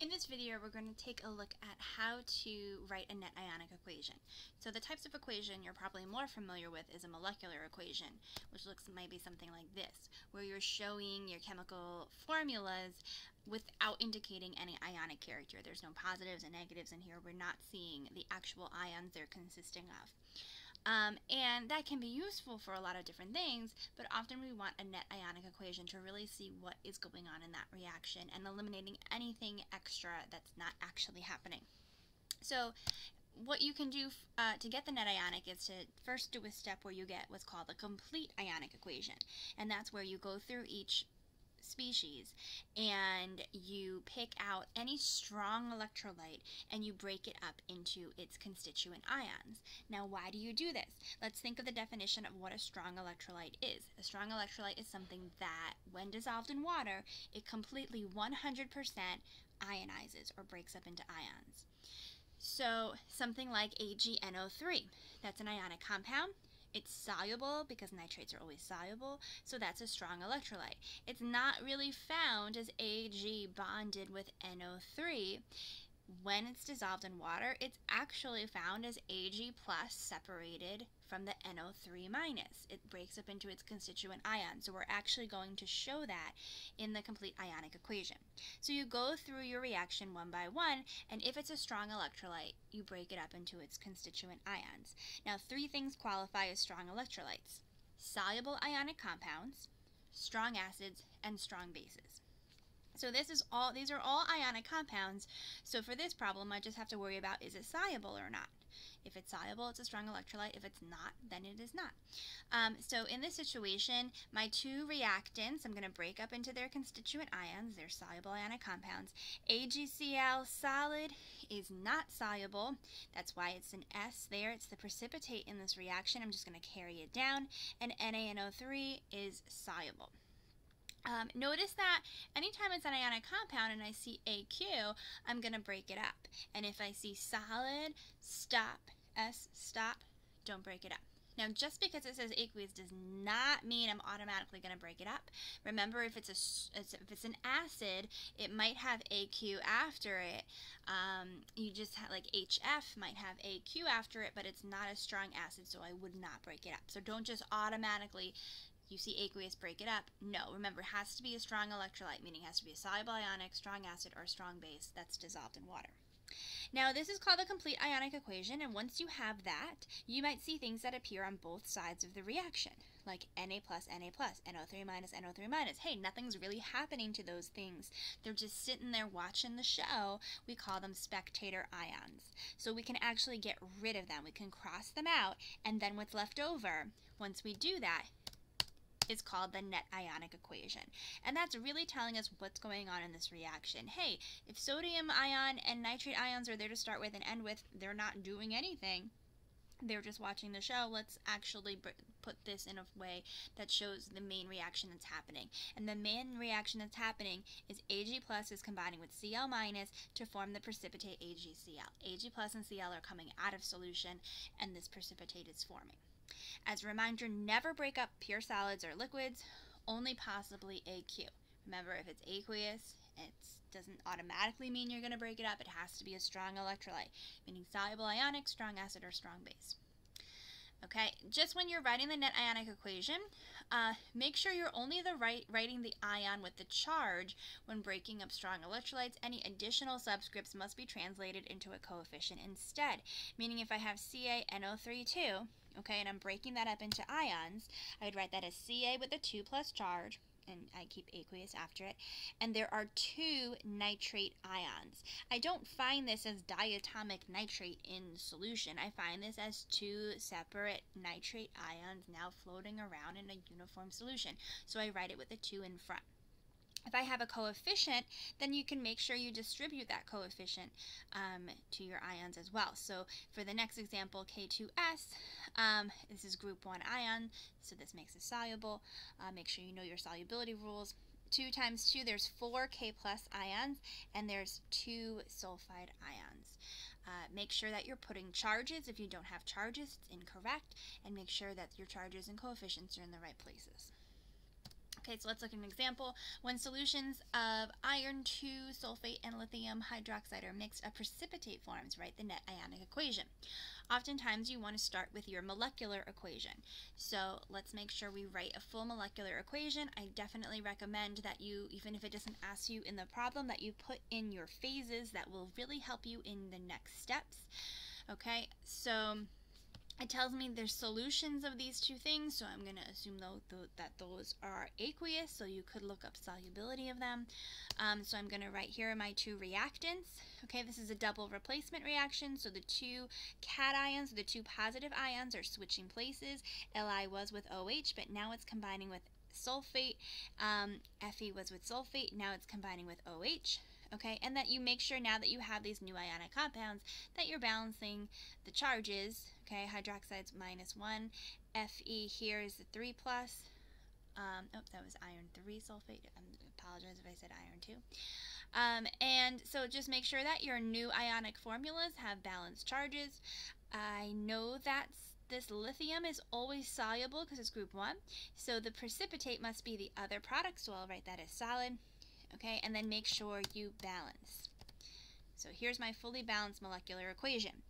In this video, we're going to take a look at how to write a net ionic equation. So the types of equation you're probably more familiar with is a molecular equation, which looks maybe something like this, where you're showing your chemical formulas without indicating any ionic character. There's no positives and negatives in here. We're not seeing the actual ions they're consisting of. And that can be useful for a lot of different things, but often we want a net ionic equation to really see what is going on in that reaction and eliminating anything extra that's not actually happening. So what you can do to get the net ionic is to first do a step where you get what's called a complete ionic equation, and that's where you go through each species and you pick out any strong electrolyte and you break it up into its constituent ions. Now, why do you do this? Let's think of the definition of what a strong electrolyte is. A strong electrolyte is something that, when dissolved in water, it completely 100% ionizes or breaks up into ions. So something like AgNO3, that's an ionic compound. It's soluble because nitrates are always soluble, so that's a strong electrolyte. It's not really found as Ag bonded with NO3. When it's dissolved in water, it's actually found as Ag plus separated from the NO3 minus. It breaks up into its constituent ions, so we're actually going to show that in the complete ionic equation. So you go through your reaction one by one, and if it's a strong electrolyte, you break it up into its constituent ions. Now, three things qualify as strong electrolytes: soluble ionic compounds, strong acids, and strong bases. So these are all ionic compounds, so for this problem I just have to worry about, is it soluble or not? If it's soluble, it's a strong electrolyte. If it's not, then it is not. So in this situation, my two reactants, I'm going to break up into their constituent ions. They're soluble ionic compounds. AgCl solid is not soluble. That's why it's an S there. It's the precipitate in this reaction. I'm just going to carry it down. And NaNO3 is soluble. Notice that anytime it's an ionic compound and I see AQ, I'm going to break it up. And if I see solid, stop, S, stop, don't break it up. Now, just because it says aqueous does not mean I'm automatically going to break it up. Remember, if it's an acid, it might have AQ after it. You just have, like HF might have AQ after it, but it's not a strong acid, so I would not break it up. So don't just automatically, you see aqueous, break it up. No, remember, it has to be a strong electrolyte, meaning it has to be a soluble ionic, strong acid, or strong base that's dissolved in water. Now, this is called the complete ionic equation, and once you have that, you might see things that appear on both sides of the reaction, like Na plus, Na plus, NO3 minus, NO3 minus. Hey, nothing's really happening to those things. They're just sitting there watching the show. We call them spectator ions. So we can actually get rid of them. We can cross them out, and then what's left over, once we do that, is called the net ionic equation. And that's really telling us what's going on in this reaction. Hey, if sodium ion and nitrate ions are there to start with and end with, they're not doing anything. They're just watching the show. Let's actually put this in a way that shows the main reaction that's happening. And the main reaction that's happening is Ag plus is combining with Cl minus to form the precipitate AgCl. Ag plus and Cl are coming out of solution, and this precipitate is forming. As a reminder, never break up pure solids or liquids, only possibly AQ. Remember, if it's aqueous, it doesn't automatically mean you're going to break it up. It has to be a strong electrolyte, meaning soluble ionic, strong acid, or strong base. Okay, just when you're writing the net ionic equation, make sure you're only writing the ion with the charge when breaking up strong electrolytes. Any additional subscripts must be translated into a coefficient instead, meaning if I have CaNO3 okay, and I'm breaking that up into ions, I would write that as Ca with a 2 plus charge, and I keep aqueous after it, and there are 2 nitrate ions. I don't find this as diatomic nitrate in solution. I find this as 2 separate nitrate ions now floating around in a uniform solution, so I write it with a 2 in front. If I have a coefficient, then you can make sure you distribute that coefficient to your ions as well. So for the next example, K2S, this is group 1 ion, so this makes it soluble. Make sure you know your solubility rules. 2 times 2, there's 4 K plus ions, and there's 2 sulfide ions. Make sure that you're putting charges. If you don't have charges, it's incorrect, and make sure that your charges and coefficients are in the right places. Okay, so let's look at an example. When solutions of iron 2 sulfate and lithium hydroxide are mixed, a precipitate forms. Write the net ionic equation. Oftentimes you want to start with your molecular equation. So let's make sure we write a full molecular equation. I definitely recommend that you, even if it doesn't ask you in the problem, that you put in your phases. That will really help you in the next steps. Okay, so it tells me there's solutions of these two things, so I'm going to assume that those are aqueous, so you could look up solubility of them. So I'm going to write here my two reactants. Okay, this is a double replacement reaction, so the two cations, the two positive ions, are switching places. Li was with OH, but now it's combining with sulfate. Fe was with sulfate, now it's combining with OH. Okay, and that you make sure now that you have these new ionic compounds that you're balancing the charges. Okay, hydroxide's -1, Fe here is the 3+. Oops, that was iron 3 sulfate. I apologize if I said iron 2. And so just make sure that your new ionic formulas have balanced charges. I know that this lithium is always soluble because it's group 1, so the precipitate must be the other product, so I'll write that as solid. Okay, and then make sure you balance. So here's my fully balanced molecular equation.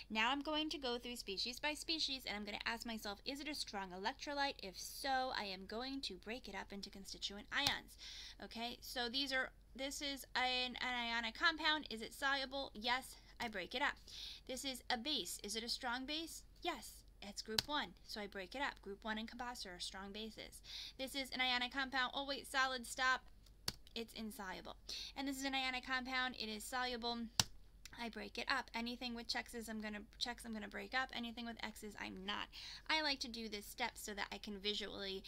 Now I'm going to go through species by species, and I'm going to ask myself, is it a strong electrolyte? If so, I am going to break it up into constituent ions. Okay, so this is an ionic compound. Is it soluble? Yes, I break it up. This is a base. Is it a strong base? Yes. It's group 1, so I break it up. Group 1 and composite are strong bases. This is an ionic compound. Oh wait, solid, stop. It's insoluble. And this is an ionic compound. It is soluble. I break it up. Anything with checks I'm gonna break up. Anything with X's I'm not. I like to do this step so that I can visually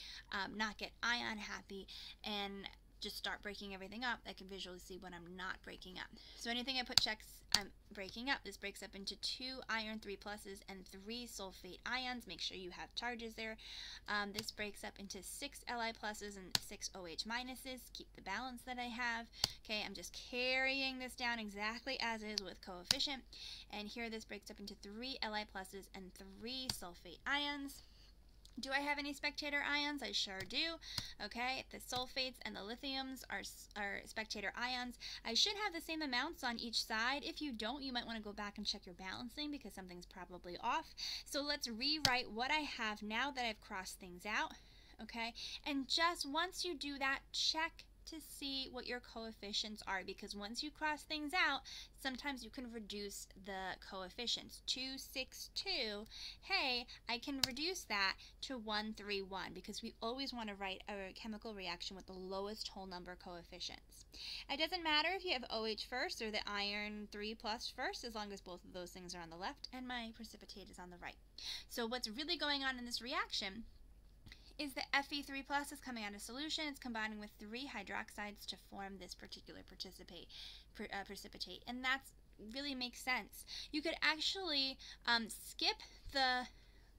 not get ion happy and just start breaking everything up. I can visually see when I'm not breaking up. So anything I put checks, I'm breaking up. This breaks up into 2 iron 3+ and 3 sulfate ions. Make sure you have charges there. This breaks up into 6 Li+ and 6 OH-. Keep the balance that I have. Okay, I'm just carrying this down exactly as is with coefficient. And here this breaks up into 3 Li+ and 3 sulfate ions. Do I have any spectator ions? I sure do. Okay, the sulfates and the lithiums are spectator ions. I should have the same amounts on each side. If you don't, you might want to go back and check your balancing because something's probably off. So let's rewrite what I have now that I've crossed things out. Okay, and just once you do that, check to see what your coefficients are, because once you cross things out, sometimes you can reduce the coefficients. 2, 6, 2, hey, I can reduce that to 1, 3, 1, because we always want to write a chemical reaction with the lowest whole number coefficients. It doesn't matter if you have OH first or the iron 3+ first, as long as both of those things are on the left and my precipitate is on the right. So what's really going on in this reaction is the Fe3+ is coming out of solution. It's combining with 3 hydroxides to form this particular precipitate, and that really makes sense. You could actually skip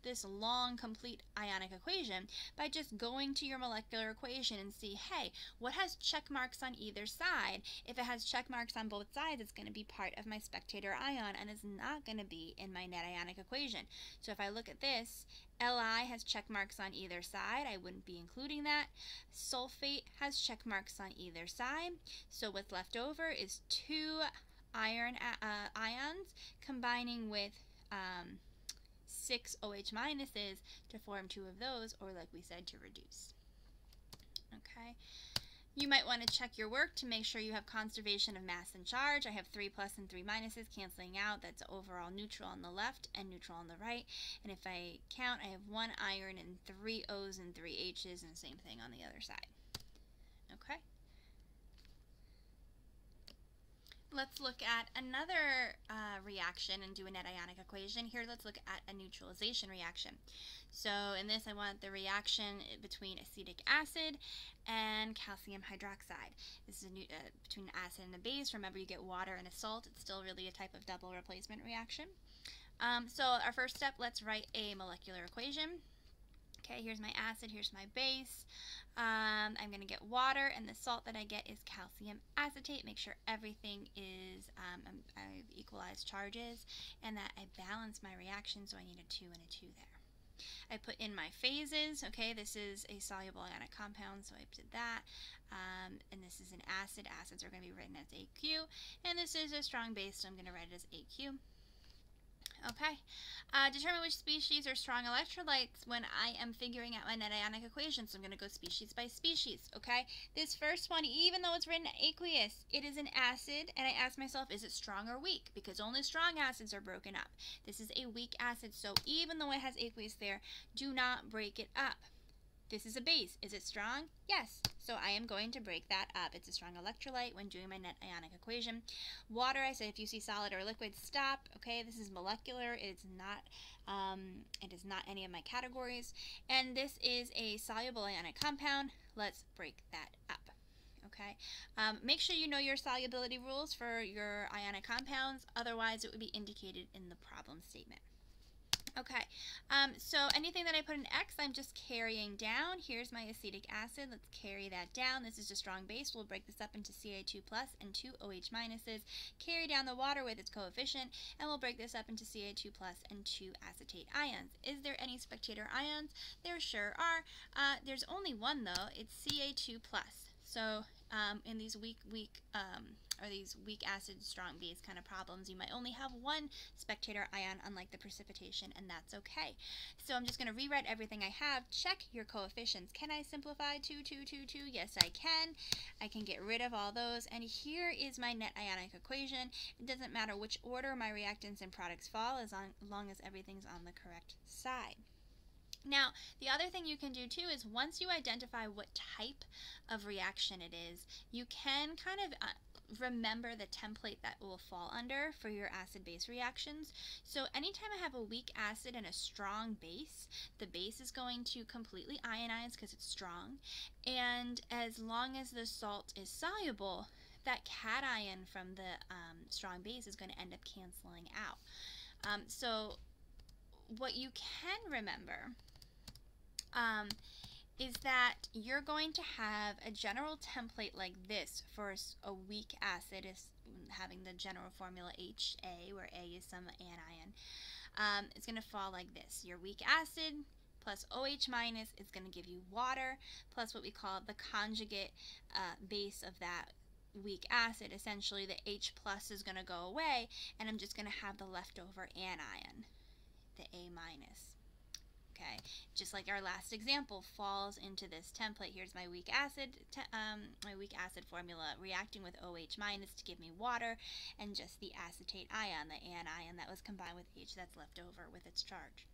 this long, complete ionic equation by just going to your molecular equation and see, hey, what has check marks on either side? If it has check marks on both sides, it's going to be part of my spectator ion, and it's not going to be in my net ionic equation. So if I look at this, Li has check marks on either side. I wouldn't be including that. Sulfate has check marks on either side. So what's left over is 2 iron ions combining with 6 OH- to form 2 of those, or like we said, to reduce. Okay. You might want to check your work to make sure you have conservation of mass and charge. I have 3+ and 3- canceling out. That's overall neutral on the left and neutral on the right. And if I count, I have 1 iron and 3 O's and 3 H's, and same thing on the other side. Okay. Let's look at another reaction and do a net ionic equation. Here, let's look at a neutralization reaction. So in this, I want the reaction between acetic acid and calcium hydroxide. This is between an acid and a base. Remember, you get water and a salt. It's still really a type of double replacement reaction. So our first step, let's write a molecular equation. Okay, here's my acid, here's my base. I'm going to get water, and the salt that I get is calcium acetate. Make sure everything is, I've equalized charges, and that I balance my reaction, so I need a 2 and a 2 there. I put in my phases. Okay, this is a soluble ionic compound, so I did that. And this is an acid. Acids are going to be written as AQ. And this is a strong base, so I'm going to write it as AQ. Okay, determine which species are strong electrolytes when I am figuring out my net ionic equation. So I'm going to go species by species, okay? This first one, even though it's written aqueous, it is an acid, and I ask myself, is it strong or weak? Because only strong acids are broken up. This is a weak acid, so even though it has aqueous there, do not break it up. This is a base. Is it strong? Yes. So I am going to break that up. It's a strong electrolyte when doing my net ionic equation. Water, I say if you see solid or liquid, stop. Okay, this is molecular. It is not any of my categories. And this is a soluble ionic compound. Let's break that up. Okay, make sure you know your solubility rules for your ionic compounds. Otherwise, it would be indicated in the problem statement. Okay, so anything that I put in X, I'm just carrying down. Here's my acetic acid. Let's carry that down. This is a strong base. We'll break this up into Ca2 plus and 2 OH minuses. Carry down the water with its coefficient, and we'll break this up into Ca2 plus and 2 acetate ions. Is there any spectator ions? There sure are. There's only one though. It's Ca2 plus. So in these weak acid, strong base kind of problems, you might only have one spectator ion, unlike the precipitation, and that's okay. So I'm just going to rewrite everything I have. Check your coefficients. Can I simplify 2, 2, 2, 2? Yes, I can. I can get rid of all those, and here is my net ionic equation. It doesn't matter which order my reactants and products fall, as long as everything's on the correct side. Now, the other thing you can do too is once you identify what type of reaction it is, you can kind of remember the template that will fall under for your acid-base reactions. So anytime I have a weak acid and a strong base, the base is going to completely ionize because it's strong, and as long as the salt is soluble, that cation from the strong base is going to end up canceling out. So what you can remember is that you're going to have a general template like this for a weak acid, is having the general formula HA, where A is some anion. It's going to fall like this. Your weak acid plus OH minus is going to give you water, plus what we call the conjugate base of that weak acid. Essentially, the H plus is going to go away, and I'm just going to have the leftover anion, the A minus. Okay, just like our last example falls into this template. Here's my weak acid formula reacting with OH minus to give me water, and just the acetate ion, the anion that was combined with H that's left over with its charge.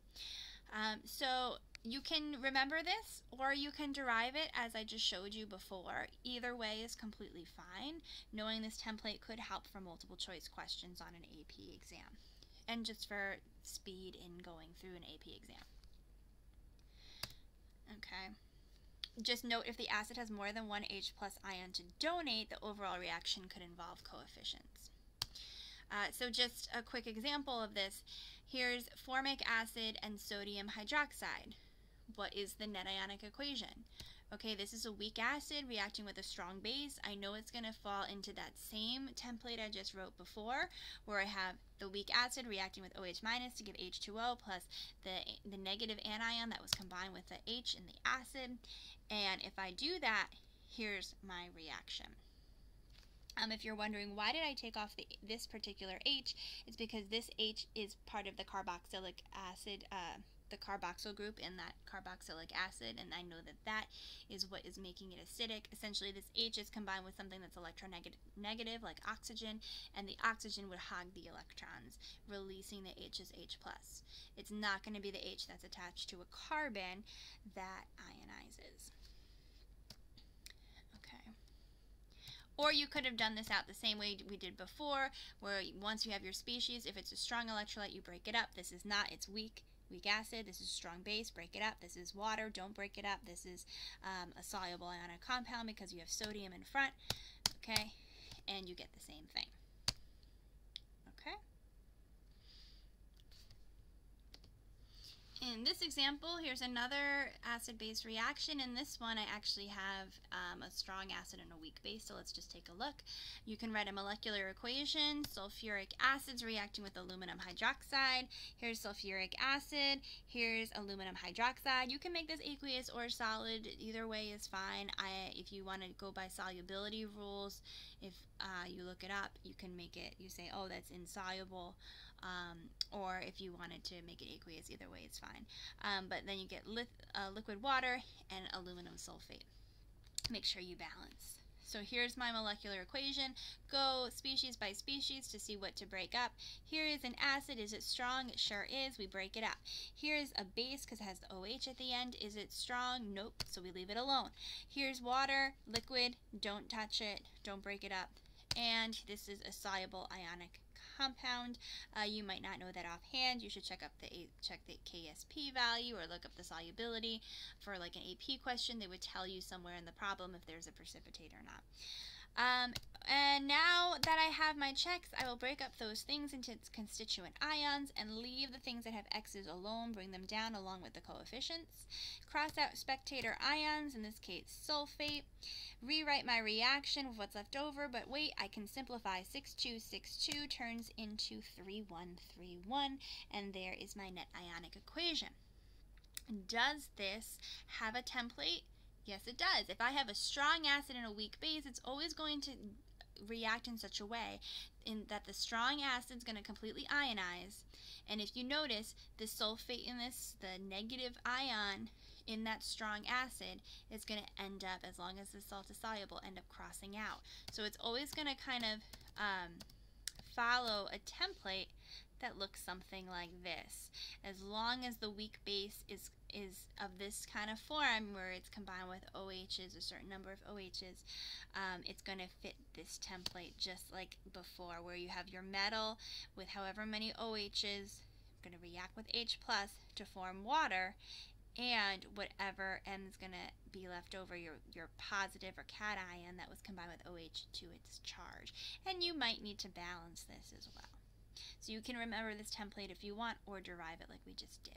So you can remember this, or you can derive it as I just showed you before. Either way is completely fine. Knowing this template could help for multiple choice questions on an AP exam, and just for speed in going through an AP exam. Okay. Just note, if the acid has more than one H plus ion to donate, the overall reaction could involve coefficients. So just a quick example of this. Here's formic acid and sodium hydroxide. What is the net ionic equation? Okay, this is a weak acid reacting with a strong base. I know it's going to fall into that same template I just wrote before, where I have the weak acid reacting with OH minus to give H2O, plus the negative anion that was combined with the H in the acid. And if I do that, here's my reaction. If you're wondering why did I take off this particular H, it's because this H is part of the carboxylic acid, the carboxyl group in that carboxylic acid, and I know that that is what is making it acidic. Essentially, this H is combined with something that's electronegative, like oxygen, and the oxygen would hog the electrons, releasing the H as H+. It's not going to be the H that's attached to a carbon that ionizes. Okay. Or you could have done this out the same way we did before, where once you have your species, if it's a strong electrolyte, you break it up. This is not, it's weak acid. This is a strong base, break it up. This is water, don't break it up. This is a soluble ionic compound because you have sodium in front. Okay, and you get the same thing. Okay. in this example, here's another acid-base reaction. In this one, I actually have a strong acid and a weak base, so let's just take a look. You can write a molecular equation. Sulfuric acid's reacting with aluminum hydroxide. Here's sulfuric acid. Here's aluminum hydroxide. You can make this aqueous or solid. Either way is fine. If you want to go by solubility rules, if you look it up, you can make it, you say, oh, that's insoluble. Or if you wanted to make it aqueous, either way it's fine. But then you get liquid water and aluminum sulfate. Make sure you balance. So here's my molecular equation. Go species by species to see what to break up. Here is an acid. Is it strong? It sure is. We break it up. Here's a base because it has the OH at the end. Is it strong? Nope. So we leave it alone. Here's water, liquid. Don't touch it. Don't break it up. And this is a soluble ionic compound. You might not know that offhand. You should check the KSP value or look up the solubility for like an AP question. They would tell you somewhere in the problem if there's a precipitate or not. And now that I have my checks, I will break up those things into its constituent ions and leave the things that have X's alone, bring them down along with the coefficients. Cross out spectator ions, in this case sulfate. Rewrite my reaction with what's left over, but wait, I can simplify. 6262 turns into 3131, and there is my net ionic equation. Does this have a template? Yes, it does. If I have a strong acid and a weak base, it's always going to react in such a way in that the strong acid is going to completely ionize. And if you notice, the sulfate in this, the negative ion in that strong acid, is going to end up, as long as the salt is soluble, end up crossing out. So it's always going to kind of follow a template that looks something like this. As long as the weak base is of this kind of form where it's combined with OHs, a certain number of OHs, it's going to fit this template just like before, where you have your metal with however many OHs going to react with H plus to form water, and whatever M is going to be left over, your positive or cation that was combined with OH to its charge. And you might need to balance this as well. So you can remember this template if you want, or derive it like we just did.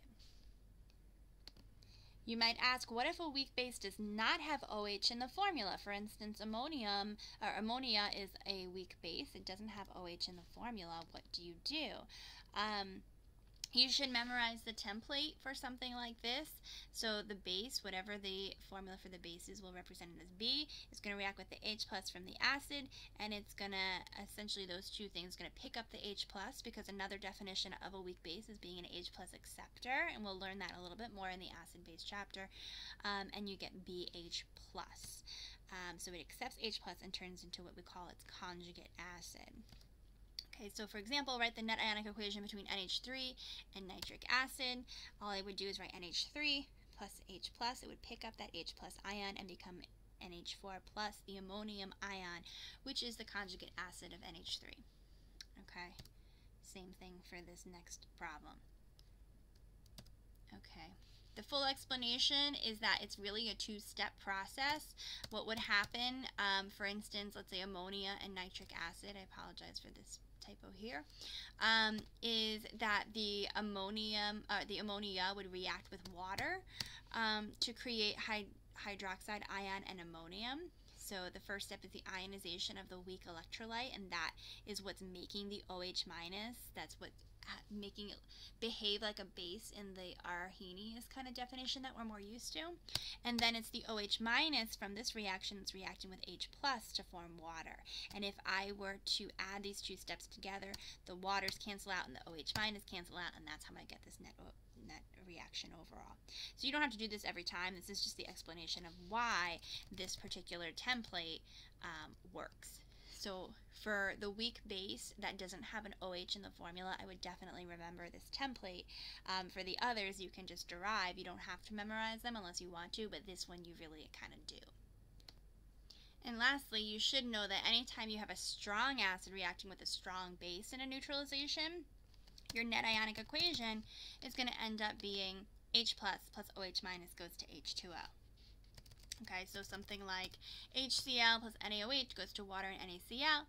You might ask, what if a weak base does not have OH in the formula? For instance, ammonia is a weak base. It doesn't have OH in the formula. What do? You should memorize the template for something like this. So the base, whatever the formula for the base is, will represent it as B. It's going to react with the H plus from the acid, and it's going to, essentially those two things, going to pick up the H plus, because another definition of a weak base is being an H plus acceptor, and we'll learn that a little bit more in the acid-base chapter, and you get BH plus. So it accepts H plus and turns into what we call its conjugate acid. Okay, so for example, write the net ionic equation between NH3 and nitric acid. All I would do is write NH3 plus H plus. It would pick up that H plus ion and become NH4 plus the ammonium ion, which is the conjugate acid of NH3. Okay, same thing for this next problem. Okay. The full explanation is that it's really a two-step process. What would happen, for instance, let's say ammonia and nitric acid, I apologize for this typo here, is that the ammonia would react with water to create hydroxide ion and ammonium. So the first step is the ionization of the weak electrolyte, and that is what's making the OH minus. That's what making it behave like a base in the Arrhenius kind of definition that we're more used to. And then it's the OH minus from this reaction that's reacting with H plus to form water. And if I were to add these two steps together, the waters cancel out and the OH minus cancel out, and that's how I get this net reaction overall. So you don't have to do this every time. This is just the explanation of why this particular template works. So for the weak base that doesn't have an OH in the formula, I would definitely remember this template. For the others, you can just derive. You don't have to memorize them unless you want to, but this one you really kind of do. And lastly, you should know that anytime you have a strong acid reacting with a strong base in a neutralization, your net ionic equation is going to end up being H plus OH minus goes to H2O. Okay, so something like HCl plus NaOH goes to water and NaCl.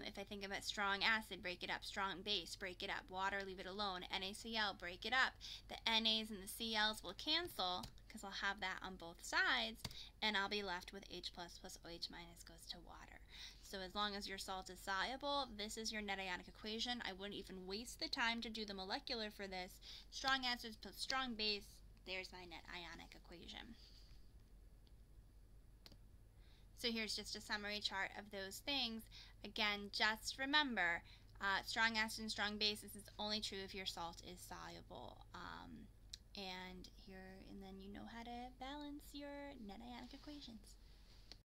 If I think of it, strong acid, break it up. Strong base, break it up. Water, leave it alone. NaCl, break it up. The Nas and the Cls will cancel because I'll have that on both sides, and I'll be left with H plus OH minus goes to water. So as long as your salt is soluble, this is your net ionic equation. I wouldn't even waste the time to do the molecular for this. Strong acids plus strong base, there's my net ionic equation. So here's just a summary chart of those things. Again, just remember, strong acid and strong base, this is only true if your salt is soluble. And then you know how to balance your net ionic equations.